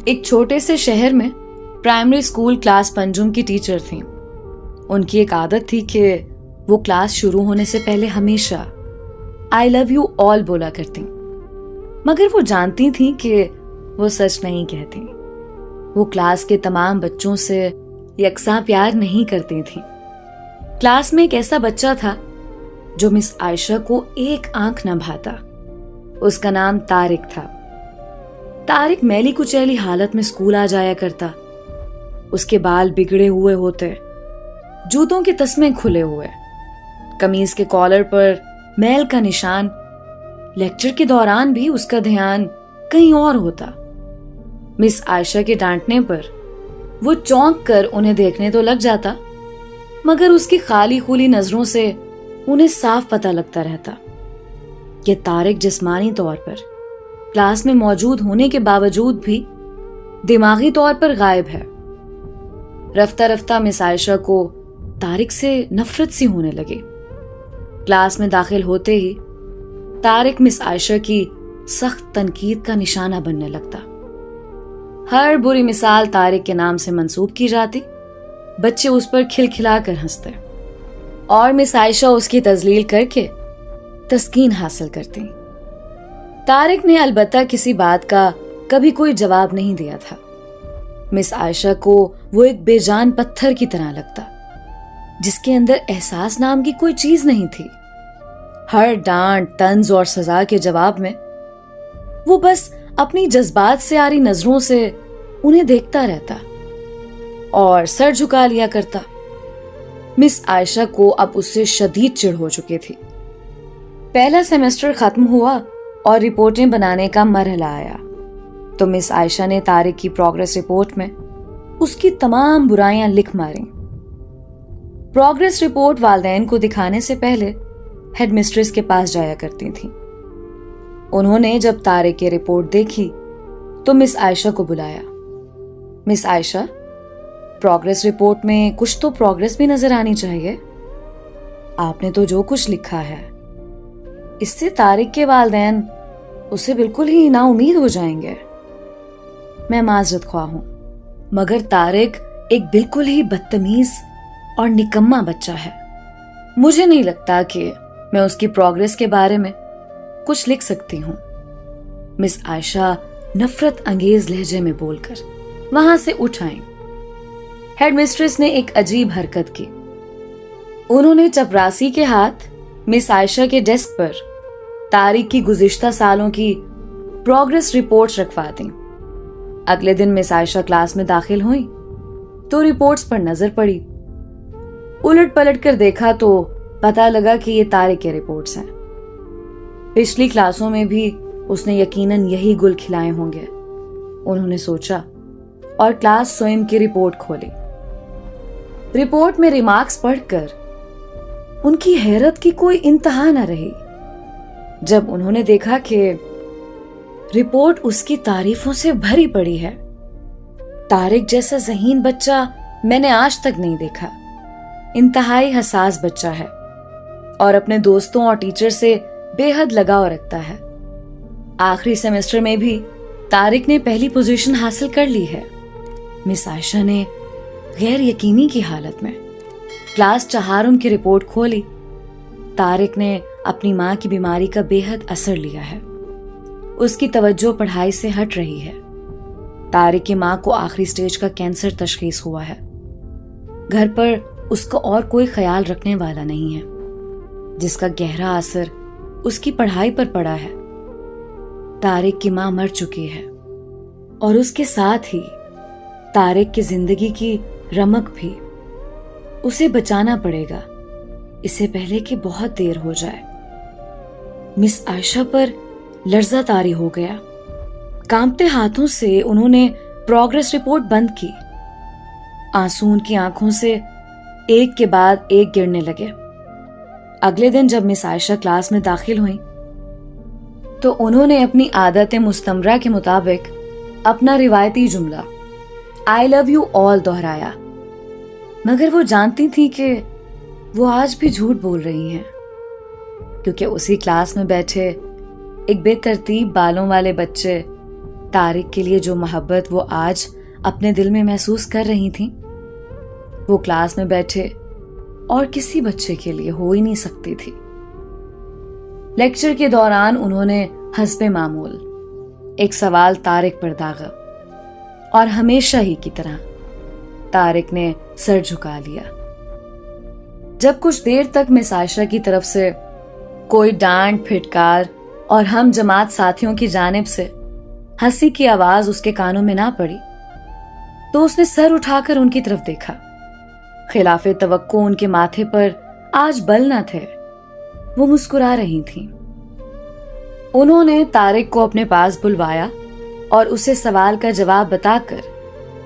ایک چھوٹے سے شہر میں پرائمری اسکول کلاس پنجم کی ٹیچر تھیں. ان کی ایک عادت تھی کہ وہ کلاس شروع ہونے سے پہلے ہمیشہ آئی لو یو آل بولا کرتی، مگر وہ جانتی تھیں کہ وہ سچ نہیں کہتی. وہ کلاس کے تمام بچوں سے یکساں پیار نہیں کرتی تھیں. کلاس میں ایک ایسا بچہ تھا جو مس عائشہ کو ایک آنکھ نہ بھاتا. اس کا نام طارق تھا. طارق میلی کچیلی حالت میں اسکول آ جایا کرتا. اس کے بال بگڑے ہوئے ہوتے، جوتوں کے تسمے کھلے ہوئے، قمیض کے کالر پر میل کا نشان. لیکچر کے دوران بھی اس کا دھیان کہیں اور ہوتا. مس عائشہ کے ڈانٹنے پر وہ چونک کر انہیں دیکھنے تو لگ جاتا، مگر اس کی خالی خولی نظروں سے انہیں صاف پتہ لگتا رہتا کہ طارق جسمانی طور پر کلاس میں موجود ہونے کے باوجود بھی دماغی طور پر غائب ہے. رفتہ رفتہ مس عائشہ کو طارق سے نفرت سی ہونے لگی. کلاس میں داخل ہوتے ہی طارق مس عائشہ کی سخت تنقید کا نشانہ بننے لگتا. ہر بری مثال طارق کے نام سے منسوب کی جاتی. بچے اس پر کھلکھلا کر ہنستے اور مس عائشہ اس کی تذلیل کر کے تسکین حاصل کرتی. طارق نے البتہ کسی بات کا کبھی کوئی جواب نہیں دیا تھا. مس عائشہ کو وہ ایک بے جان پتھر کی طرح لگتا جس کے اندر احساس نام کی کوئی چیز نہیں تھی. ہر ڈانٹ، طنز اور سزا کے جواب میں وہ بس اپنی جذبات سے آری نظروں سے انہیں دیکھتا رہتا اور سر جھکا لیا کرتا. مس عائشہ کو اب اس سے شدید چڑ ہو چکی تھی. پہلا سیمسٹر ختم ہوا اور رپورٹیں بنانے کا مرحلہ آیا تو مس عائشہ نے طارق کی پروگریس رپورٹ میں اس کی تمام برائیاں لکھ ماریں. پروگریس رپورٹ والدین کو دکھانے سے پہلے ہیڈ مسٹریس کے پاس جایا کرتی تھیں. انہوں نے جب طارق کی رپورٹ دیکھی تو مس عائشہ کو بلایا. مس عائشہ، پروگریس رپورٹ میں کچھ تو پروگریس بھی نظر آنی چاہیے. آپ نے تو جو کچھ لکھا ہے اس سے طارق کے والدین اسے بالکل ہی نا امید ہو جائیں گے. میں معذرت خواہ ہوں، مگر طارق ایک بالکل ہی بدتمیز اور نکما بچہ ہے. مجھے نہیں لگتا کہ میں اس کی پروگریس کے بارے میں کچھ لکھ سکتی ہوں. مس عائشہ نفرت انگیز لہجے میں بول کر وہاں سے اٹھ آئیں. ہیڈ مسٹریس نے ایک عجیب حرکت کی. انہوں نے چپراسی کے ہاتھ مس عائشہ کے ڈیسک پر طارق کی گزشتہ سالوں کی پروگریس رپورٹس رکھوا دیں. اگلے دن مس عائشہ کلاس میں داخل ہوئیں تو رپورٹس پر نظر پڑی. الٹ پلٹ کر دیکھا تو پتہ لگا کہ یہ طارق کے رپورٹس ہیں. پچھلی کلاسوں میں بھی اس نے یقیناً یہی گل کھلائے ہوں گے، انہوں نے سوچا اور کلاس سوئم کی رپورٹ کھولی. رپورٹ میں ریمارکس پڑھ کر ان کی حیرت کی کوئی انتہا نہ رہی جب انہوں نے دیکھا کہ رپورٹ اس کی تعریفوں سے بھری پڑی ہے. طارق جیسا ذہین بچہ میں نے آج تک نہیں دیکھا. انتہائی حساس بچہ ہے اور اپنے دوستوں اور ٹیچر سے بے حد لگاؤ رکھتا ہے. آخری سیمسٹر میں بھی طارق نے پہلی پوزیشن حاصل کر لی ہے. مس عائشہ نے غیر یقینی کی حالت میں کلاس چہارم کی رپورٹ کھولی. طارق نے اپنی ماں کی بیماری کا بے حد اثر لیا ہے. اس کی توجہ پڑھائی سے ہٹ رہی ہے. طارق کی ماں کو آخری سٹیج کا کینسر تشخیص ہوا ہے. گھر پر اس کا اور کوئی خیال رکھنے والا نہیں ہے، جس کا گہرا اثر اس کی پڑھائی پر پڑا ہے. طارق کی ماں مر چکی ہے اور اس کے ساتھ ہی طارق کی زندگی کی رمق بھی. اسے بچانا پڑے گا اس سے پہلے کہ بہت دیر ہو جائے. مس عائشہ پر لرزہ طاری ہو گیا. کانپتے ہاتھوں سے انہوں نے پروگریس رپورٹ بند کی. آنسو ان کی آنکھوں سے ایک کے بعد ایک گرنے لگے. اگلے دن جب مس عائشہ کلاس میں داخل ہوئیں تو انہوں نے اپنی عادت مستمرہ کے مطابق اپنا روایتی جملہ آئی لو یو آل دہرایا، مگر وہ جانتی تھی کہ وہ آج بھی جھوٹ بول رہی ہیں، کیونکہ اسی کلاس میں بیٹھے ایک بے ترتیب بالوں والے بچے طارق کے لیے جو محبت وہ آج اپنے دل میں محسوس کر رہی تھیں وہ کلاس میں بیٹھے اور کسی بچے کے لیے ہو ہی نہیں سکتی تھی۔ لیکچر کے دوران انہوں نے حسب معمول ایک سوال طارق پر داغا اور ہمیشہ ہی کی طرح طارق نے سر جھکا لیا۔ جب کچھ دیر تک مس عائشہ کی طرف سے کوئی ڈانٹ پھٹکار اور ہم جماعت ساتھیوں کی جانب سے ہنسی کی آواز اس کے کانوں میں نہ پڑی تو اس نے سر اٹھا کر ان کی طرف دیکھا۔ خلاف توقع ان کے ماتھے پر آج بل نہ تھے، وہ مسکرا رہی تھیں۔ انہوں نے طارق کو اپنے پاس بلوایا اور اسے سوال کا جواب بتا کر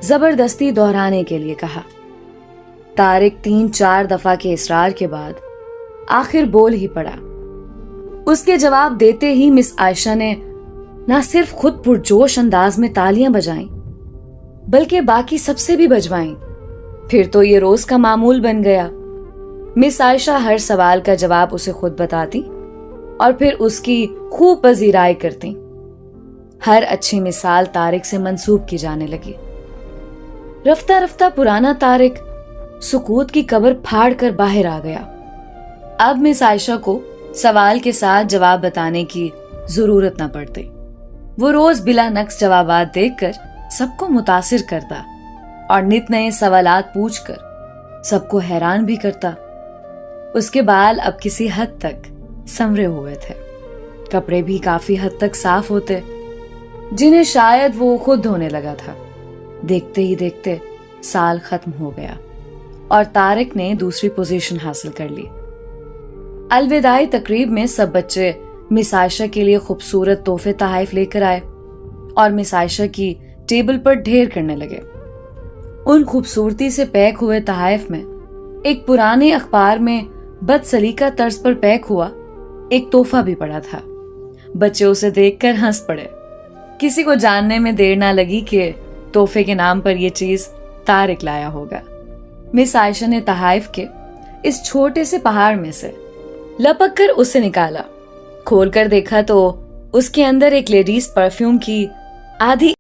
زبردستی دہرانے کے لیے کہا۔ طارق 3-4 دفعہ کے اصرار کے بعد آخر بول ہی پڑا۔ اس کے جواب دیتے ہی مس عائشہ نے نہ صرف خود پرجوش انداز میں تالیاں بجائیں بلکہ باقی سب سے بھی بجوائیں۔ پھر تو یہ روز کا معمول بن گیا۔ مس عائشہ ہر سوال کا جواب اسے خود بتاتی اور پھر اس کی خوب پذیرائی کرتی۔ ہر اچھی مثال طارق سے منسوب کی جانے لگی۔ رفتہ رفتہ پرانا طارق سکوت کی قبر پھاڑ کر باہر آ گیا۔ اب مس عائشہ کو سوال کے ساتھ جواب بتانے کی ضرورت نہ پڑتی۔ وہ روز بلا نقص جوابات دیکھ کر سب کو متاثر کرتا اور نت نئے سوالات پوچھ کر سب کو حیران بھی کرتا۔ اس کے بال اب کسی حد تک سنورے ہوئے تھے، کپڑے بھی کافی حد تک صاف ہوتے جنہیں شاید وہ خود دھونے لگا تھا۔ دیکھتے ہی دیکھتے سال ختم ہو گیا اور طارق نے دوسری پوزیشن حاصل کر لی۔ الوداعی تقریب میں سب بچے مس عائشہ کے لیے خوبصورت تحفے تحائف لے کر آئے اور مس عائشہ کی ٹیبل پر ڈھیر کرنے لگے۔ ان خوبصورتی سے پیک ہوئے تحائف میں ایک پرانے اخبار میں بد سلیقہ طرز پر پیک ہوا ایک تحفہ بھی پڑا تھا۔ بچے اسے دیکھ کر ہنس پڑے۔ کسی کو جاننے میں دیر نہ لگی کہ تحفے کے نام پر یہ چیز طارق لایا ہوگا۔ مس عائشہ نے تحائف کے اس چھوٹے سے پہاڑ میں سے لپک کر اسے نکالا۔ کھول کر دیکھا تو اس کے اندر ایک لیڈیز پرفیوم کی آدھی